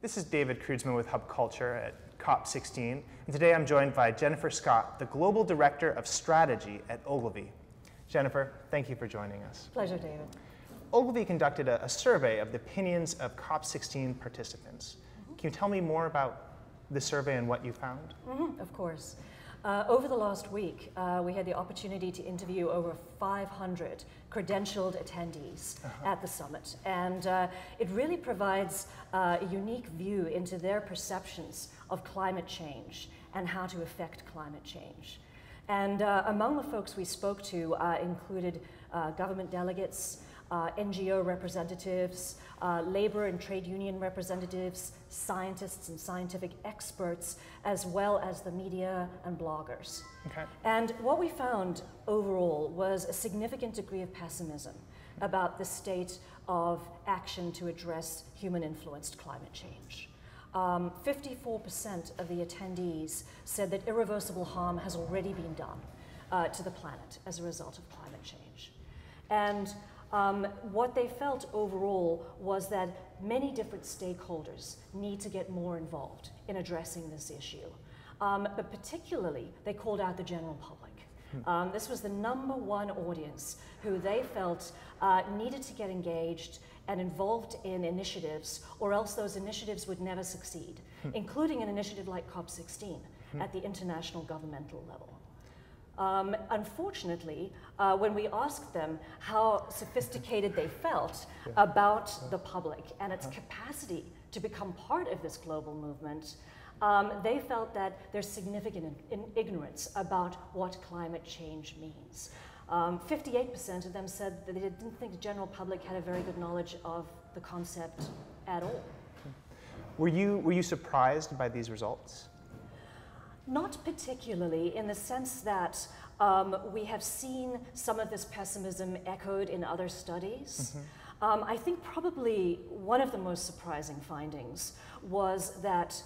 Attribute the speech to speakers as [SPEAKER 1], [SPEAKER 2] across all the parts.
[SPEAKER 1] This is David Kroodsma with Hub Culture at COP16, and today I'm joined by Jennifer Scott, the Global Director of Strategy at Ogilvy. Jennifer, thank you for joining us.
[SPEAKER 2] Pleasure, David.
[SPEAKER 1] Ogilvy conducted a survey of the opinions of COP16 participants. Can you tell me more about the survey and what you found?
[SPEAKER 2] Of course. Over the last week, we had the opportunity to interview over 500 credentialed attendees at the summit, and it really provides a unique view into their perceptions of climate change and how to affect climate change. And among the folks we spoke to included government delegates, NGO representatives, labor and trade union representatives, scientists and scientific experts, as well as the media and bloggers.
[SPEAKER 1] Okay.
[SPEAKER 2] And what we found overall was a significant degree of pessimism about the state of action to address human-influenced climate change. 54% of the attendees said that irreversible harm has already been done to the planet as a result of climate change. And what they felt overall was that many different stakeholders need to get more involved in addressing this issue. But particularly, they called out the general public. This was the #1 audience who they felt needed to get engaged and involved in initiatives, or else those initiatives would never succeed, including an initiative like COP16 at the international governmental level. Unfortunately, when we asked them how sophisticated they felt about the public and its capacity to become part of this global movement, they felt that there's significant ignorance about what climate change means. 58% of them said that they didn't think the general public had a very good knowledge of the concept at all.
[SPEAKER 1] Were you surprised by these results?
[SPEAKER 2] Not particularly, in the sense that we have seen some of this pessimism echoed in other studies. I think probably one of the most surprising findings was that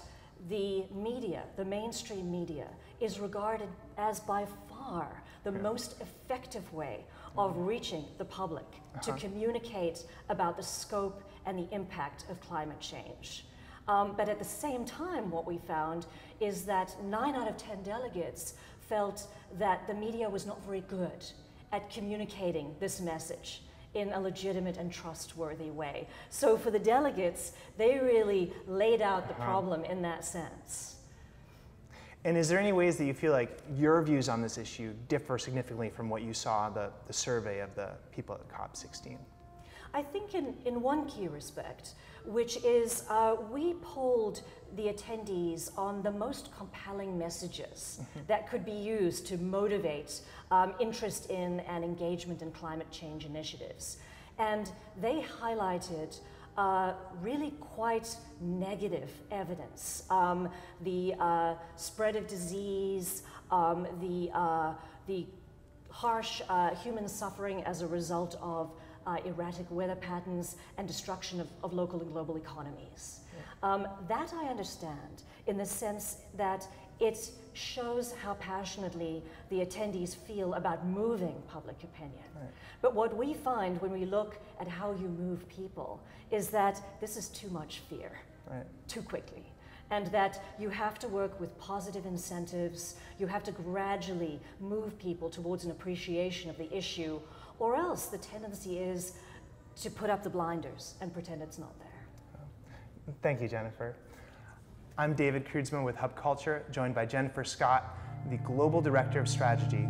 [SPEAKER 2] the media, the mainstream media, is regarded as by far the most effective way of reaching the public to communicate about the scope and the impact of climate change. But at the same time, what we found is that 9 out of 10 delegates felt that the media was not very good at communicating this message in a legitimate and trustworthy way. So for the delegates, they really laid out the problem in that sense.
[SPEAKER 1] And is there any ways that you feel like your views on this issue differ significantly from what you saw the survey of the people at COP16?
[SPEAKER 2] I think in one key respect, which is we polled the attendees on the most compelling messages that could be used to motivate interest in and engagement in climate change initiatives. And they highlighted really quite negative evidence. The spread of disease, the harsh human suffering as a result of erratic weather patterns and destruction of local and global economies. That I understand in the sense that it shows how passionately the attendees feel about moving public opinion. But what we find when we look at how you move people is that this is too much fear, too quickly. And that you have to work with positive incentives, you have to gradually move people towards an appreciation of the issue, or else the tendency is to put up the blinders and pretend it's not there.
[SPEAKER 1] Thank you, Jennifer. I'm David Kroodsma with Hub Culture, joined by Jennifer Scott, the Global Director of Strategy